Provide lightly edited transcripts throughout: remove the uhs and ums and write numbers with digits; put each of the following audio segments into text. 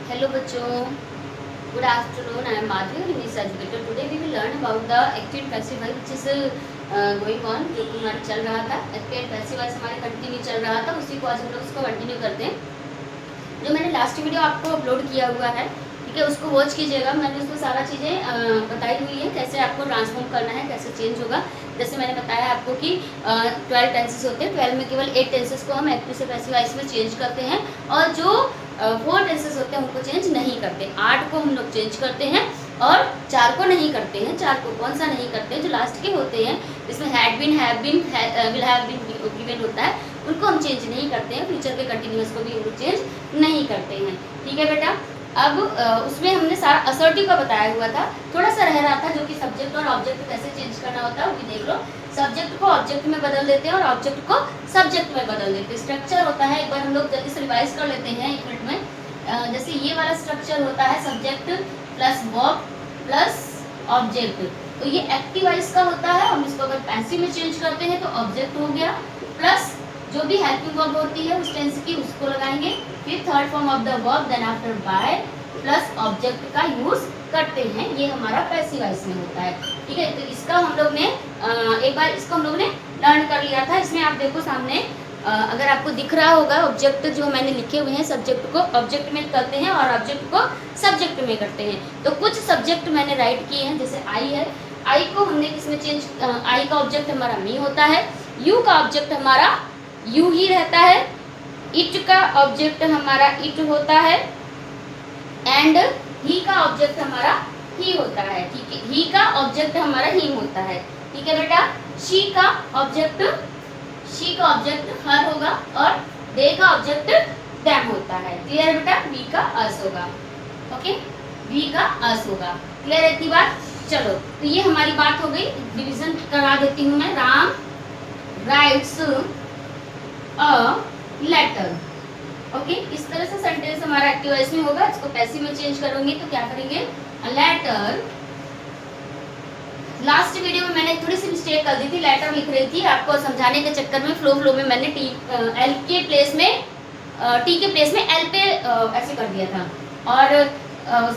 Hello बच्चों, good afternoon. I am Madhuri, your English educator. Today we will learn about the active and passive voice which is going on, जो कि हमारा चल रहा था. Active and passive voice हमारे continue चल रहा था, उसी को आज हम लोग उसको कंटिन्यू करते हैं. जो मैंने लास्ट वीडियो आपको अपलोड किया हुआ है, ठीक है, उसको वॉच कीजिएगा. मैंने उसमें सारा चीज़ें बताई हुई है, कैसे आपको ट्रांसफॉर्म करना है, कैसे चेंज होगा. जैसे मैंने बताया आपको कि 12 टेंसेस होते हैं. 12 में केवल 8 टेंसेस को हम एक्टिव से पैसिव वॉइस में चेंज करते हैं, और जो 4 टेंसेस होते हैं उनको चेंज नहीं करते. 8 को हम लोग चेंज करते हैं और 4 को नहीं करते हैं. 4 को कौन सा नहीं करते हैं? जो लास्ट के होते हैं, जिसमें had been, have been, will have been, given होता है, उनको हम चेंज नहीं करते हैं. फ्यूचर के कंटिन्यूअस को भी हम लोग चेंज नहीं करते हैं. ठीक है बेटा. अब उसमें हमने सारा असर्टिव का बताया हुआ था. थोड़ा सा रह रहा था जो कि सब्जेक्ट और ऑब्जेक्ट कैसे चेंज करना होता है वो भी देख लो. सब्जेक्ट को ऑब्जेक्ट में बदल देते हैं और ऑब्जेक्ट को सब्जेक्ट में बदल देते हैं. स्ट्रक्चर होता है, एक बार हम लोग जल्दी से रिवाइज कर लेते हैं 1 मिनट में. जैसे ये वाला स्ट्रक्चर होता है subject plus verb plus object. तो ये एक्टिव वॉइस का होता है. हम इसको अगर पैसिव में चेंज करते हैं तो ऑब्जेक्ट हो गया, प्लस जो भी हेल्पिंग वर्ब होती है उस टेंस की उसको लगाएंगे. फिर third form of the verb, then after by, plus object का यूज करते हैं. ये हमारा पैसिव वॉइस में होता है. ठीक है. तो इसका हम लोग ने एक बार इसको हम लोग ने लर्न कर लिया था. इसमें आप देखो सामने, अगर आपको दिख रहा होगा ऑब्जेक्ट जो मैंने लिखे हुए हैं, सब्जेक्ट को ऑब्जेक्ट में करते हैं और ऑब्जेक्ट को सब्जेक्ट में करते हैं. तो कुछ सब्जेक्ट मैंने राइट किए हैं. जैसे आई है, आई को हमने किसमें चेंज, आई का ऑब्जेक्ट हमारा मी होता है. यू का ऑब्जेक्ट हमारा यू ही रहता है. इट का ऑब्जेक्ट हमारा इट होता है. एंड ही का ऑब्जेक्ट हमारा ही होता है. ठीक है. ही का ऑब्जेक्ट हमारा हिम होता है. ठीक है बेटा. शी का ऑब्जेक्ट हर होगा और दे का ऑब्जेक्ट देम होता है. क्लियर है बेटा. वी का अस होगा. ओके. वी का अस होगा. क्लियर है इतनी बात. चलो, तो ये हमारी बात हो गई. डिवीजन करा देती हूँ मैं. Ram writes a letter. Okay. इस तरह से सेंटेंस हमारा एक्टिव वॉइस में होगा. इसको पैसिव में चेंज करोगे तो क्या करेंगे? A letter. लास्ट वीडियो में मैंने थोड़ी सी मिस्टेक कर दी थी. लेटर लिख रही थी, आपको समझाने के चक्कर में फ्लो में मैंने एल के प्लेस में टी के प्लेस में एल पे ऐसे कर दिया था. और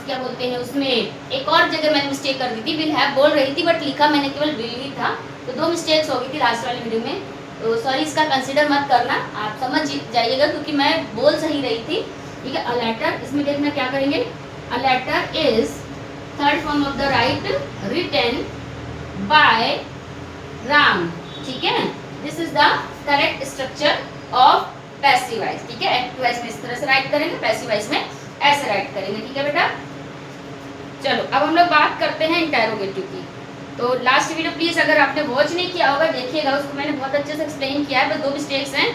क्या बोलते हैं, उसमें एक और जगह मैंने मिस्टेक कर दी थी. विल हैव बोल रही थी बट लिखा मैंने केवल विल ही था. तो 2 मिस्टेक्स हो गई थी लास्ट वाली वीडियो में. तो सॉरी, इसका कंसीडर मत करना, आप समझ जाइएगा क्योंकि मैं बोल सही रही थी. ठीक है. अ लेटर, इसमें देखना क्या करेंगे. A letter is third form of the write written by Ram. ठीक है. This is the correct structure of passive voice. ठीक है. एक्टिव वॉइस में इस तरह से राइट करेंगे, पैसिव वॉइस में ऐसे राइट करेंगे. ठीक है बेटा. चलो, अब हम लोग बात करते हैं इंटेरोगेटिव की. तो लास्ट वीडियो प्लीज अगर आपने वॉच नहीं किया होगा देखिएगा, उसको मैंने बहुत अच्छे से एक्सप्लेन किया है. बस 2 मिस्टेक्स हैं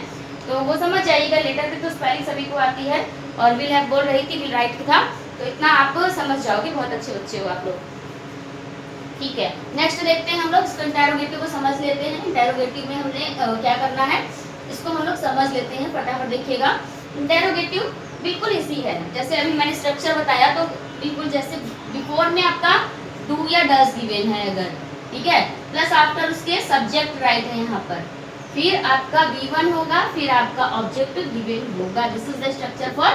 तो वो समझ जाइएगा. लेटर पे तो स्पेलिंग सभी को आती है और विल हैव बोल रही थी, विल राइट था. तो इतना आप समझ जाओगे. बहुत अच्छे बच्चे हो आप लोग. ठीक है. नेक्स्ट देखते हैं हम लोग. इसको इंटेरोगेटिव को समझ लेते हैं. इंटेरोगेटिव में हमने क्या करना है इसको हम लोग समझ लेते हैं. फटाफट देखिएगा. इंटेरोगेटिव बिल्कुल इसी है. जैसे अभी मैंने स्ट्रक्चर बताया तो बिल्कुल जैसे बिफोर में आपका डू या डज गिवन है अगर, ठीक है, प्लस आफ्टर उसके सब्जेक्ट राइट है यहाँ पर, फिर आपका V1 होगा, फिर आपका ऑब्जेक्ट गिवन होगा. This is the structure for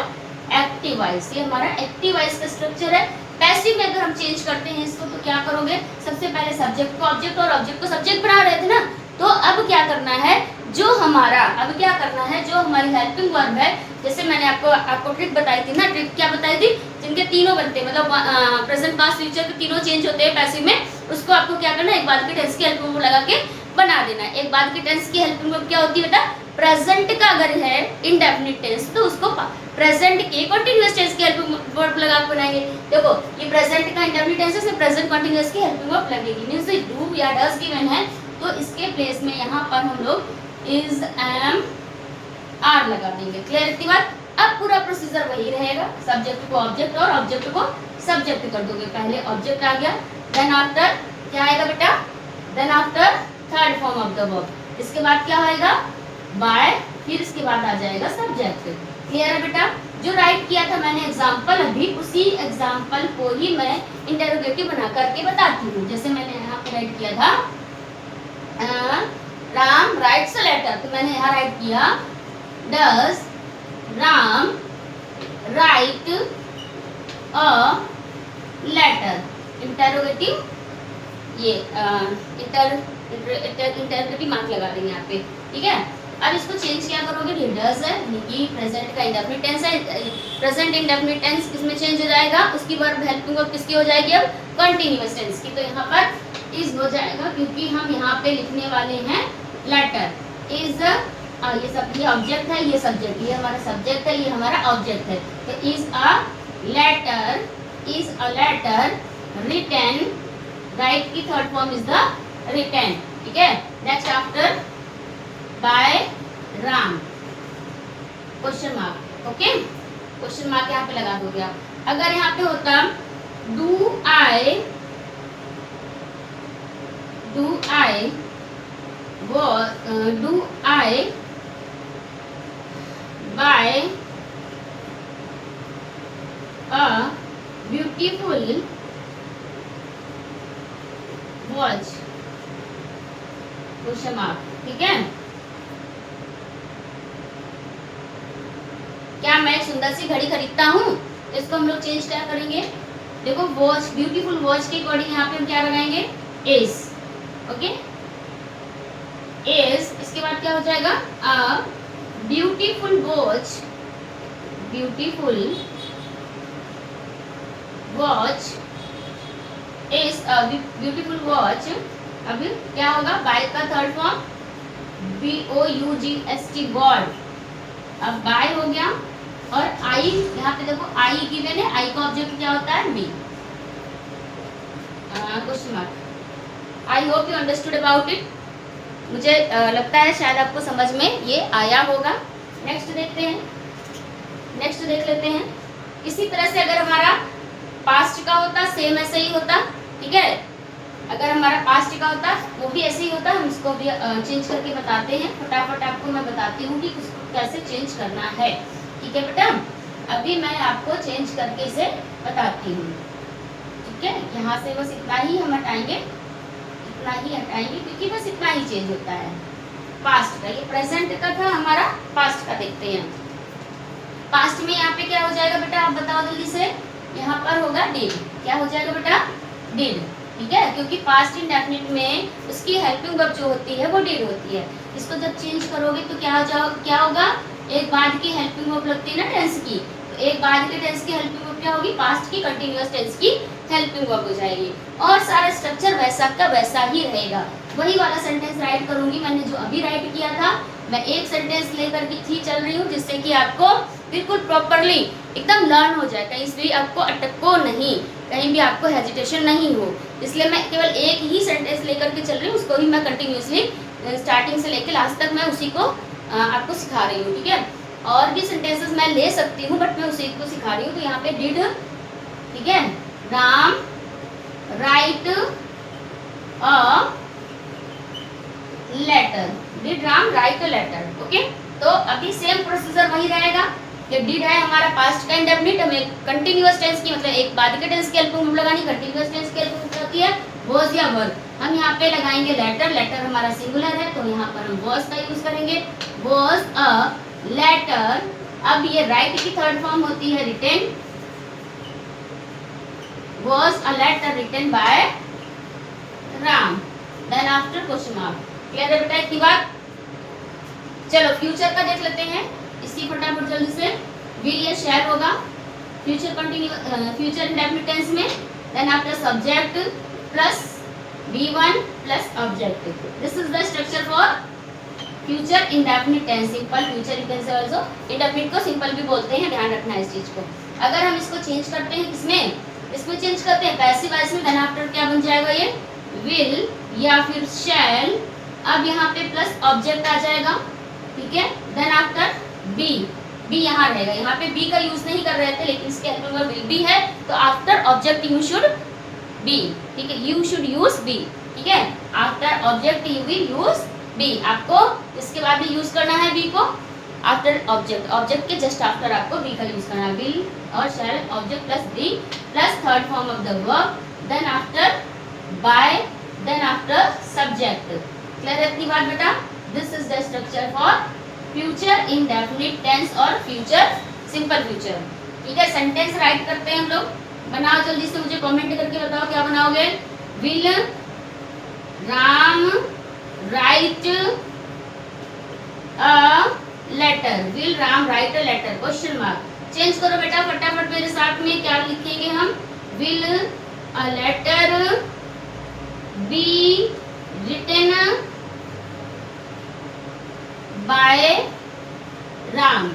active voice. ये हमारा एक्टिव वॉइस का स्ट्रक्चर है. पैसिव में अगर हम चेंज करते हैं इसको तो क्या करोगे, सबसे पहले सब्जेक्ट को ऑब्जेक्ट और ऑब्जेक्ट को सब्जेक्ट बना रहे थे ना. तो अब क्या करना है, जो हमारा हमारी हेल्पिंग वर्ब है, जैसे मैंने आपको ट्रिक बताई थी ना. ट्रिक क्या बताई थी? जिनके तीनों बनते हैं, मतलब प्रेजेंट पास्ट फ्यूचर के तीनों चेंज होते हैं पैसिव में, उसको आपको क्या करना है, एक बाद के टेंस की हेल्पिंग वर्ब लगा के बना देना है. एक बाद के टेंस की हेल्पिंग वर्ब क्या होती है बेटा? प्रेजेंट का अगर है इंडेफिनिट टेंस तो उसको प्रेजेंट के कंटीन्यूअस टेंस की हेल्पिंग वर्ब लगा के बनाएंगे. देखो, ये प्रेजेंट का इंडेफिनिट टेंस है, इसमें प्रेजेंट कंटीन्यूअस की हेल्पिंग वर्ब लगेगी. मींस डू या डज गिवन है तो इसके प्लेस में यहाँ पर हम लोग इज, एम, आर लगा देंगे. क्लियर इतनी बात. अब पूरा प्रोसीजर वही रहेगा. सब्जेक्ट को ऑब्जेक्ट और ऑब्जेक्ट को सब्जेक्ट कर दोगे. पहले ऑब्जेक्ट आ गया, देन आफ्टर क्या आएगा बेटा? Then after third form of the verb. इसके बाद क्या आएगा? बाय. फिर इसके बाद आ जाएगा सब्जेक्ट. क्लियर है बेटा. जो राइट किया था मैंने एग्जाम्पल, अभी उसी एग्जाम्पल को ही मैं इंटेरोगेटिव बना करके बताती हूँ. जैसे मैंने यहाँ पे राइट किया था राम राइट्स अ लेटर, तो मैंने यहाँ राइट किया does Ram write a letter, interrogative, ये इंटरगेटिव मार्क लगा देंगे यहाँ पे, ठीक है। अब इसको चेंज क्या करोगे, डज है यानी कि प्रेजेंट का इंडेफिनिट टेंस है, प्रेजेंट इंडेफिनिट टेंस किसमें चेंज हो जाएगा, उसकी वर्ब हेल्पिंग वर्ब किसकी हो जाएगी, अब कंटिन्यूअस टेंस की। तो यहाँ पर इज हो जाएगा क्योंकि हम यहाँ पे लिखने वाले हैं लेटर। इज ये सब, ये ऑब्जेक्ट है, ये सब्जेक्ट, ये हमारा सब्जेक्ट है, ये हमारा ऑब्जेक्ट है। तो is a letter, is a letter written, write की third form is the written, ठीक है। Next after by Ram, question mark, okay, question mark यहाँ पे लगा दोगे आप। अगर यहाँ पे होता do I buy a beautiful watch, question mark, ठीक है। क्या मैं एक सुंदर सी घड़ी खरीदता हूँ, इसको हम लोग चेंज क्या करेंगे, देखो वॉच, ब्यूटीफुल वॉच के अकॉर्डिंग यहाँ पे हम क्या लगाएंगे, इज, ओके, इज, इसके बाद क्या हो जाएगा, अ beautiful watch, beautiful watch is a beautiful watch. अब क्या होगा, बाय का थर्ड फॉर्म BOUGST गॉड, अब बाय हो गया। और आई, यहाँ पे देखो आई गिवन है, आई का ऑब्जेक्ट क्या होता है, me, question mark. I hope you understood about it, मुझे लगता है शायद आपको समझ में ये आया होगा। नेक्स्ट देखते हैं, नेक्स्ट देख लेते हैं। इसी तरह से अगर हमारा पास्ट का होता सेम ऐसे ही होता, ठीक है। अगर हमारा पास्ट का होता वो भी ऐसे ही होता, हम इसको भी चेंज करके बताते हैं। फटाफट आपको मैं बताती हूँ कि इसको कैसे चेंज करना है, ठीक है बेटा। अभी मैं आपको चेंज करके इसे बताती हूँ, ठीक है। यहाँ से बस इतना ही हम हटाएंगे, इतना ही हटाएंगे क्योंकि बस इतना ही चेंज होता है पास्ट का। ये प्रेजेंट का था, हमारा पास्ट का देखते हैं। पास्ट में यहाँ पे क्या हो जाएगा बेटा, आप बताओ जल्दी से। यहाँ पर होगा डिड, क्या हो जाएगा बेटा, डिड, ठीक है। क्योंकि पास्ट इंडेफिनिट में उसकी हेल्पिंग वर्ब जो होती है वो डिड होती है। इसको जब चेंज करोगे तो क्या होगा, एक बाद की हेल्पिंग वर्ब लगती है ना टेंस की, तो एक बाद के टेंस की हेल्पिंग वर्ब क्या होगी, पास्ट की कंटिन्यूअस टेंस की हेल्पिंग वर्ब हो जाएगी। और सारा स्ट्रक्चर वैसा का वैसा ही रहेगा। वही वाला सेंटेंस राइट करूंगी मैंने जो अभी राइट किया था। मैं एक सेंटेंस लेकर के चल रही हूँ जिससे कि आपको बिल्कुल प्रॉपरली एकदम लर्न हो जाए, कहीं भी आपको अटको नहीं, कहीं भी आपको हेजिटेशन नहीं हो। इसलिए मैं केवल एक ही सेंटेंस लेकर के चल रही हूँ, उसको भी मैं कंटिन्यूसली स्टार्टिंग से लेकर लास्ट तक मैं उसी को आपको सिखा रही हूँ, ठीक है। और भी सेंटेंसेस मैं ले सकती हूँ बट मैं उसी को सिखा रही हूँ। तो यहाँ पे डिड, ठीक है, Ram write a letter, did Ram write a letter, okay. तो अभी सेम प्रोसीजर वही रहेगा। ये डिड है हमारा पास्ट का इंडेफिनिट, हमें कंटिन्यूअस टेंस की मतलब एक बाद के टेंस की हेल्पिंग वर्ब लगानी, कंटिन्यूअस टेंस की हेल्पिंग वर्ब होती है वाज या वर। हम यहाँ पे लगाएंगे लेटर, लेटर हमारा सिंगुलर है तो यहाँ पर हम वाज का यूज करेंगे, वाज अ लेटर। अब ये राइट की थर्ड फॉर्म होती है written, was a letter written by Ram, then after question mark. Clear है बेटा इतनी बात। चलो फ्यूचर का देख लेते हैं इसी फटाफट जल्दी से। विल ये शैल होगा future continue future indefinite tense में, then after subject plus V1 plus object. This is the structure for future indefinite tense. Simple future you can say also, indefinite को सिंपल भी बोलते हैं, ध्यान रखना है इस चीज को। अगर हम इसको चेंज करते हैं किसमें, इसमें चेंज करते हैं पैसिव वॉइस में, देन आफ्टर क्या बन जाएगा ये विल या फिर शैल। अब यहाँ पे प्लस ऑब्जेक्ट आ जाएगा, ठीक है, देन आफ्टर बी, बी यहाँ रहेगा। यहाँ पे बी का यूज नहीं कर रहे थे लेकिन इसके हेल्प में विल बी है तो after object you should be, ठीक है, यू शुड यूज बी, ठीक है। After object you will use be, आपको इसके बाद भी यूज करना है बी को आफ्टर ऑब्जेक्ट, ऑब्जेक्ट के जस्ट आफ्टर आपको बी का यूज करना है। विल और shall object plus be plus third form of the verb, then after by, then after subject. Clear है इतनी बात बेटा। This is the structure for future indefinite tense और फ्यूचर सिंपल फ्यूचर। ठीक है, सेंटेंस राइट करते हैं हम लोग। बनाओ जल्दी से, मुझे कमेंट करके बताओ क्या बनाओगे। Will Ram write a letter, will Ram write a letter, question mark. Change करो बेटा फटाफट मेरे साथ में, क्या लिखेंगे हम, will a letter be written by Ram,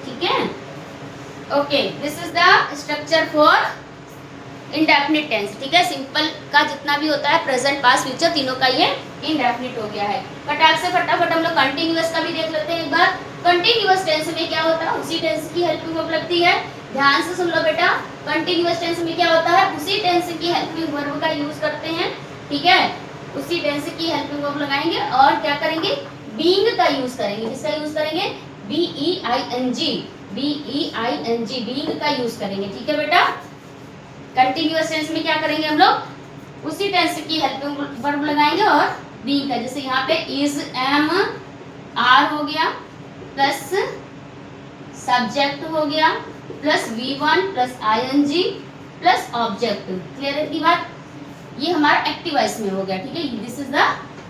ठीक है। Okay, this is the structure for indefinite tense, ठीक है। सिंपल का जितना भी होता है, प्रेजेंट पास्ट फ्यूचर तीनों का ये इंडेफिनिट हो गया है। फटाफट हम लोग कंटिन्यूअस का भी देख लेते हैं एक बार। कंटिन्यूअस टेंस में क्या होता है, उसी टेंस की हेल्पिंग वर्ब लगती है। ध्यान से सुन लो बेटा, कंटिन्यूअस टेंस में क्या होता है, उसी टेंस की हेल्पिंग वर्ब का यूज करते हैं, ठीक है। उसी टेंस की हेल्पिंग वर्ब लगाएंगे और क्या करेंगे, बीइंग का यूज करेंगे। किसका यूज करेंगे, बीईआईएनजी, बीईआईएनजी, बीइंग का यूज करेंगे, ठीक है बेटा। कंटिन्यूअस टेंस में क्या करेंगे हम लोग, उसी टेंस की हेल्पिंग वर्ब लगाएंगे और बीइंग का, जैसे यहाँ पे इज एम आर हो गया प्लस सब्जेक्ट हो गया plus V1 plus ING plus object. Clear है की बात, ये हमारा एक्टिव वॉइस में हो गया, ठीक है। This is the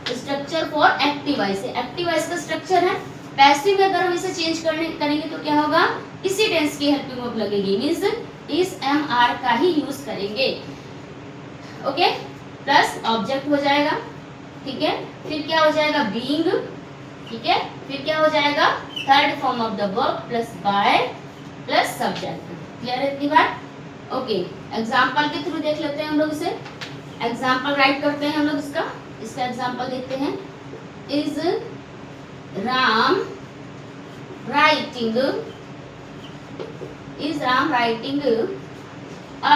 structure for active voice. Active voice का स्ट्रक्चर है। पैसिव में अगर हम इसे चेंज करेंगे तो क्या होगा, इसी टेंस की हेल्पिंग वर्ब लगेगी, मींस इस एम आर का ही यूज करेंगे, ओके। प्लस ऑब्जेक्ट हो जाएगा, ठीक है। फिर क्या हो जाएगा, बीइंग, ठीक है। फिर क्या हो जाएगा, third form of the verb plus by plus subject. Clear है इतनी बात, ओके। एग्जाम्पल के थ्रू देख लेते हैं हम लोग इसे। एग्जाम्पल राइट करते हैं हम लोग इसका एग्जाम्पल देखते हैं। Is Ram writing, is Ram writing a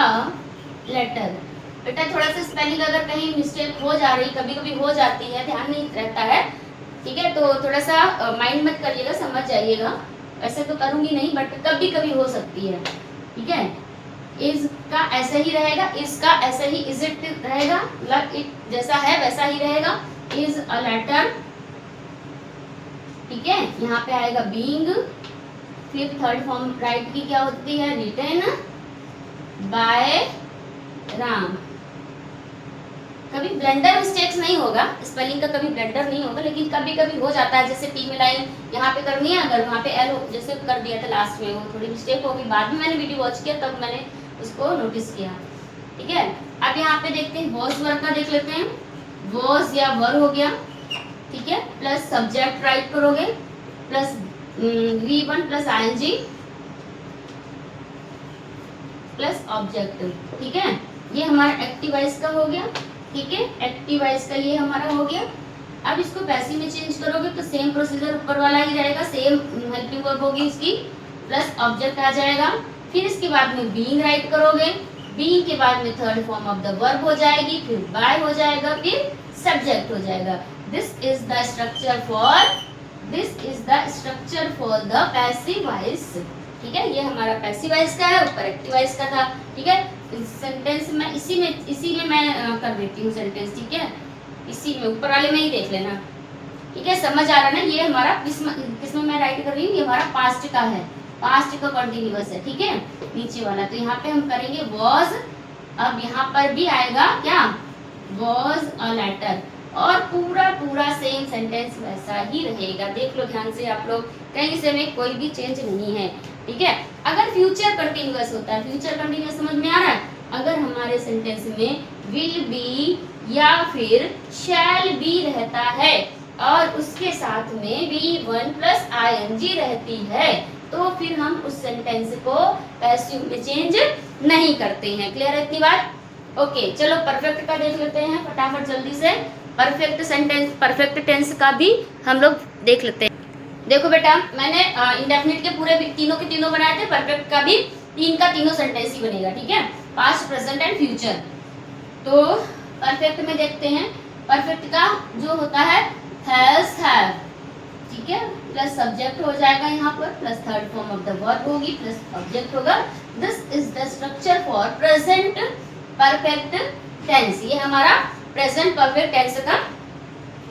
letter. बेटा थोड़ा सा स्पेलिंग अगर कहीं मिस्टेक हो जा रही, कभी कभी हो जाती है, ध्यान नहीं रहता है, ठीक है, तो थोड़ा सा माइंड मत करिएगा, समझ जाइएगा। ऐसे तो करूंगी नहीं, बट कभी कभी हो सकती है, ठीक है। इज का ऐसा ही रहेगा, इसका ऐसा ही इज इट रहेगा, इट जैसा है वैसा ही रहेगा, इज अ लेटर, ठीक है। यहाँ पे आएगा बीइंग, फिर थर्ड फॉर्म राइट की क्या होती है, रिटन बाय राम। कभी ब्लेंडर मिस्टेक्स नहीं होगा, स्पेलिंग का कभी ब्लेंडर नहीं होगा, लेकिन कभी कभी हो जाता है। जैसे टी में लाइन यहाँ पे करनी है, अगर वहाँ पे एल जैसे कर दिया था लास्ट में, वो थोड़ी मिस्टेक होगी, बाद में मैंने वीडियो वॉच किया तब मैंने उसको नोटिस किया, ठीक है। अब यहाँ पे देखते हैं वॉज वर्ग का, देख लेते हैं। वॉज या वर हो गया, ठीक है, प्लस सब्जेक्ट राइट करोगे plus V1 plus ING plus object, ठीक है। ये हमारा एक्टिव वॉइस का हो गया, ठीक है। एक्टिव वॉइस का ये हमारा हो गया। अब इसको पैसिव में चेंज करोगे तो सेम प्रोसीजर ऊपर वाला ही रहेगा, सेम हेल्पिंग वर्ब होगी इसकी, प्लस ऑब्जेक्ट आ जाएगा। फिर इसके बाद में बीइंग राइट करोगे, बीइंग के बाद में third form of the verb हो जाएगी, फिर बाय हो जाएगा, फिर सब्जेक्ट हो जाएगा। This is the structure for the passive voice, ठीक है। ये हमारा पैसिव वॉइस का है, ऊपर एक्टिव वॉइस का था, ठीक है। सेंटेंस में इसी में मैं कर देती हूँ सेंटेंस, ठीक है। इसी में ऊपर वाले में ही देख लेना, ठीक है। समझ आ रहा है ना, ये हमारा किसमें मैं राइट कर रही हूँ, ये हमारा पास्ट का है, पास्ट का कंटिन्यूअस है, ठीक है, नीचे वाला। तो यहाँ पे हम करेंगे वॉज, अब यहाँ पर भी आएगा क्या, वॉज अ लेटर, और पूरा सेम सेंटेंस वैसा ही रहेगा। देख लो ध्यान से आप लोग, कहीं से में कोई भी चेंज नहीं है, ठीक है। अगर फ्यूचर कंटिन्यूअस होता है, फ्यूचर कंटिन्यूअस समझ में आ रहा है, अगर हमारे सेंटेंस में विल बी या फिर शैल बी रहता है और उसके साथ में V1 प्लस आईएनजी रहती है, तो फिर हम उस सेंटेंस को पैसिव में चेंज नहीं करते हैं। क्लियर है इतनी बात, ओके। चलो परफेक्ट का देख लेते हैं फटाफट जल्दी से। परफेक्ट सेंटेंस, परफेक्ट टेंस का भी हम लोग देख लेते हैं। देखो बेटा, मैंने इंडेफिनिट के पूरे तीनों के तीनों बनाए थे, परफेक्ट का भी तीन का तीनों सेंटेंस ही बनेगा, ठीक है, पास्ट प्रेजेंट एंड फ्यूचर। तो परफेक्ट में देखते हैं, परफेक्ट का जो होता है हैज हैव, ठीक है, प्लस सब्जेक्ट हो जाएगा यहाँ पर, plus third form of the verb होगी, प्लस ऑब्जेक्ट होगा। This is the structure for present perfect tense. ये हमारा प्रेजेंट परफेक्ट टेंस का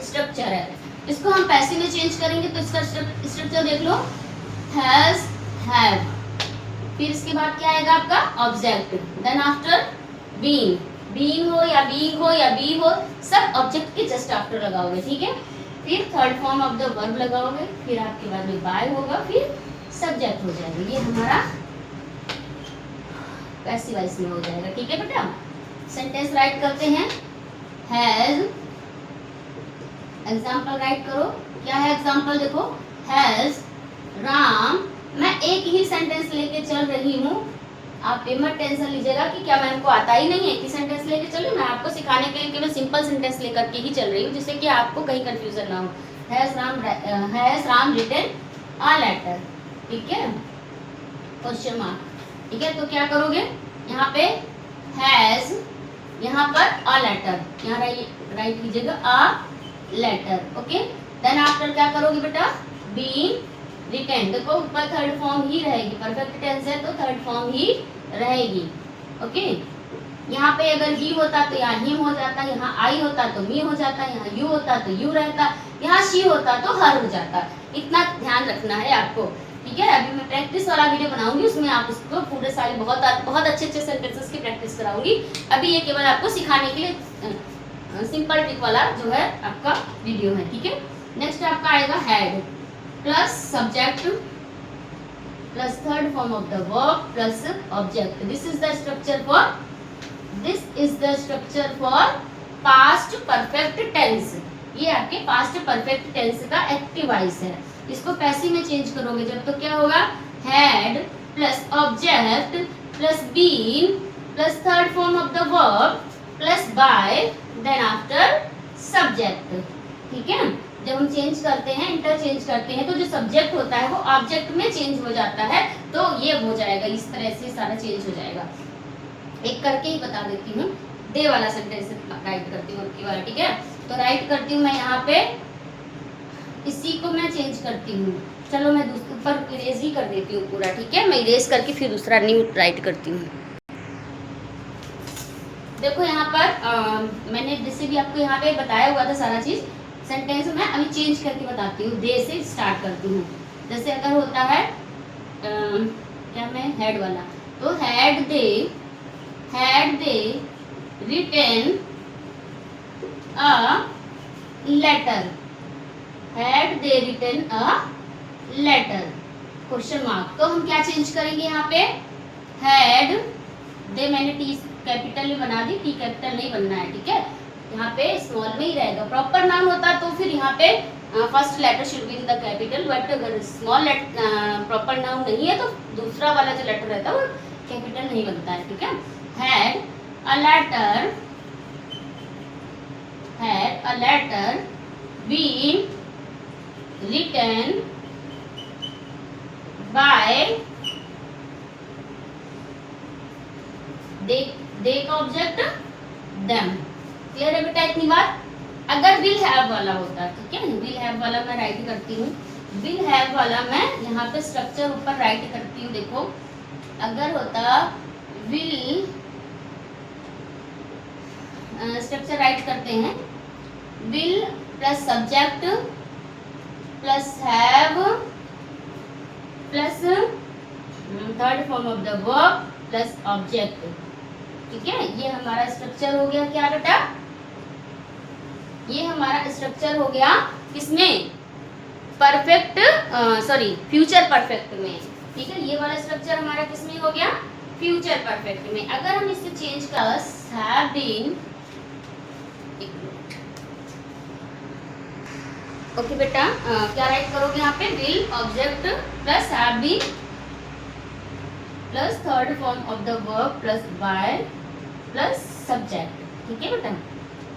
स्ट्रक्चर है। इसको हम पैसिव में चेंज करेंगे तो इसका स्ट्रक्चर देख लो, हैज हैव, फिर इसके बाद क्या आएगा आपका object, then after being, being हो या बीइंग हो या बी हो, सब ऑब्जेक्ट के जस्ट आफ्टर लगाओगे, ठीक है। फिर third form of the verb लगाओगे, फिर आपके बाद में बाय होगा, फिर सब्जेक्ट हो जाएगा। ये हमारा पैसिव वॉइस में हो जाएगा, ठीक है बेटा। सेंटेंस राइट करते हैं। हैज, एग्जाम्पल राइट करो। क्या है एग्जाम्पल, देखो हैज राम, मैं एक ही सेंटेंस लेके चल रही हूँ। आप ये मत टेंशन लीजिएगा कि क्या मैम को आता ही नहीं है कि सेंटेंस लेके चल रही हूँ। मैं आपको सिखाने के लिए केवल सिंपल सेंटेंस लेकर के ही चल रही हूँ, जिससे कि आपको कहीं कंफ्यूजन ना हो। Has Ram written a letter, ठीक है, क्वेश्चन मार्क, ठीक है। तो क्या करोगे, यहाँ पे हैज, यहाँ पर अ लेटर, यहाँ राइट कीजिएगा a letter, okay. Then after क्या करोगे बेटा, बीइंग रिटेन, देखो ऊपर थर्ड फॉर्म ही रहेगी, परफेक्ट टेंस है तो थर्ड फॉर्म ही रहेगी, ओके। यहाँ पे अगर ही होता तो यहाँ हिम हो जाता, यहाँ आई होता तो मी हो जाता, यहाँ यू होता तो यू रहता, यहाँ शी होता तो हर हो जाता। इतना ध्यान रखना है आपको, ठीक है। अभी मैं प्रैक्टिस वाला वीडियो बनाऊंगी, उसमें आप उसको पूरे सारे बहुत अच्छे सेंटेंसेस की प्रैक्टिस कराऊंगी। अभी ये केवल आपको सिखाने के लिए सिंपल ट्रिक वाला जो है आपका वीडियो है, ठीक है। नेक्स्ट आपका आएगा had plus subject plus third form of the verb plus object. This is the structure for past perfect tense. ये आपके पास्ट परफेक्ट टेंस का एक्टिव वॉइस है। इसको पैसिव में चेंज करोगे जब, तो क्या होगा, had plus object plus been plus third form of the verb plus by, then after subject, ठीक है। जब हम चेंज करते हैं, इंटरचेंज करते हैं, तो जो सब्जेक्ट होता है वो ऑब्जेक्ट में चेंज हो जाता है, तो ये हो जाएगा, इस तरह से सारा चेंज हो जाएगा। एक करके ही बता देती हूँ, दे वाला सेंटेंस राइट करती हूँ आपकी वाला, ठीक है। तो राइट करती हूँ मैं यहाँ पे, इसी को मैं चेंज करती हूँ। चलो मैं ऊपर इरेज ही कर देती हूँ पूरा, ठीक है। मैं इरेज करके फिर दूसरा न्यू राइट करती हूँ। देखो यहाँ पर मैंने जैसे भी आपको यहाँ पे बताया हुआ था सारा चीज, सेंटेंस में अभी चेंज करके बताती हूँ। दे से स्टार्ट करती हूँ। जैसे अगर होता है क्या मैं हेड वाला, तो had they written a letter, had they written a letter, question mark. तो हम क्या चेंज करेंगे यहाँ पे, हैड दे, मैंने टी कैपिटल में बना दी, टी कैपिटल नहीं बनना है, ठीक है। यहाँ पे स्मॉल में ही रहेगा। प्रॉपर नाउन होता तो फिर यहाँ पे first letter should be in the capital, but अगर स्मॉल प्रॉपर नाउन नहीं है तो दूसरा वाला जो लेटर रहता है वो कैपिटल नहीं बनता है, ठीक है। Had a letter been written by, they का ऑब्जेक्ट them। क्लियर है बेटा इतनी बात। अगर विल हैव वाला होता, ठीक है, विल हैव वाला मैं राइट करती हूँ। विल हैव वाला मैं यहाँ पे स्ट्रक्चर ऊपर राइट करती हूँ। देखो अगर होता विल, स्ट्रक्चर राइट करते हैं, will plus subject plus have plus third form of the verb plus object, ठीक है। ये हमारा स्ट्रक्चर हो गया क्या बेटा, ये हमारा स्ट्रक्चर हो गया किसमें, परफेक्ट सॉरी फ्यूचर परफेक्ट में, ठीक है। ये वाला स्ट्रक्चर हमारा किसमें हो गया, फ्यूचर परफेक्ट में। अगर हम इसे चेंज कर हैव बीन, ओके बेटा, क्या राइट करोगे यहाँ पे, will object plus have been plus third form of the verb plus by plus subject, ठीक है बेटा।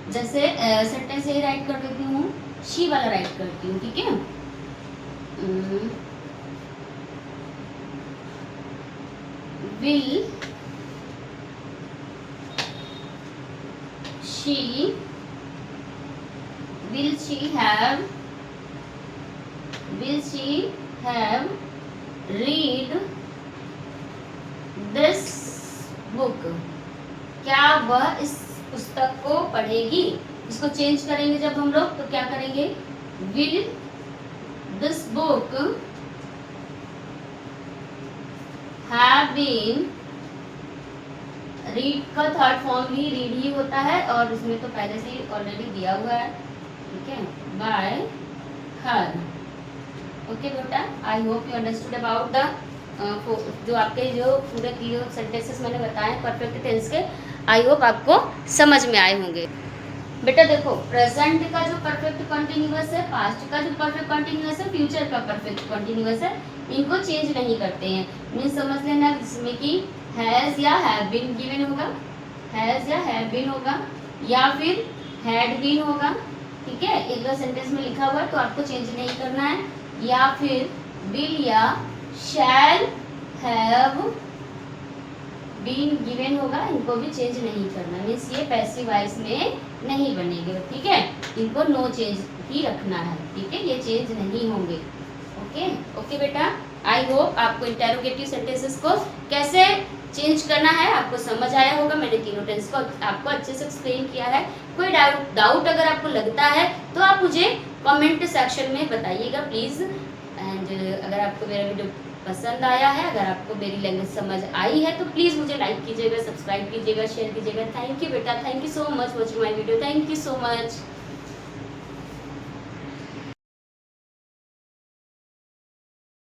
जैसे सेंटेंस यही राइट कर देती हूँ, शी वाला राइट करती हूँ, ठीक है। Will she have read this book, क्या वह इस पुस्तक को पढ़ेगी। इसको चेंज करेंगे जब हम लोग, तो क्या करेंगे, will this book have been, read का थर्ड फॉर्म भी रीड ही होता है और इसमें तो पहले से ही ऑलरेडी दिया हुआ है, ठीक है, बाय हर। ओके बेटा, आई hope you understood about the जो आपके जो पूरे जो सेंटेंसेस मैंने बताए परफेक्ट टेंस के, आई होप आपको समझ में आए होंगे। बेटा देखो, प्रेजेंट का जो परफेक्ट कंटिन्यूअस है, पास्ट का जो परफेक्ट कंटिन्यूअस है, फ्यूचर का परफेक्ट कंटिन्यूअस है, इनको चेंज नहीं करते हैं। मीन्स समझ लेना जिसमें कि हैज या हैव बीन गिवन होगा, हैज या हैव बीन होगा, या फिर हैड बीन होगा, ठीक है, एक दो सेंटेंस में लिखा हुआ है तो आपको चेंज नहीं करना है, या फिर विल या शैल हैव बीन गिवन होगा, इनको भी चेंज नहीं करना। मीन्स ये पैसिव वॉइस में नहीं बनेंगे, ठीक है, इनको नो चेंज ही रखना है, ठीक है, ये चेंज नहीं होंगे। ओके ओके बेटा, आई होप आपको इंटेरोगेटिव सेंटेंसेस को कैसे चेंज करना है आपको समझ आया होगा। मैंने तीनों टेंस को आपको अच्छे से एक्सप्लेन किया है। कोई डाउट अगर आपको लगता है तो आप मुझे कमेंट सेक्शन में बताइएगा प्लीज़। एंड अगर आपको मेरा वीडियो पसंद आया है, अगर आपको मेरी लैंग्वेज समझ आई है तो प्लीज़ मुझे लाइक कीजिएगा, सब्सक्राइब कीजिएगा, शेयर कीजिएगा। थैंक यू बेटा, thank you so much watching my video, thank you so much.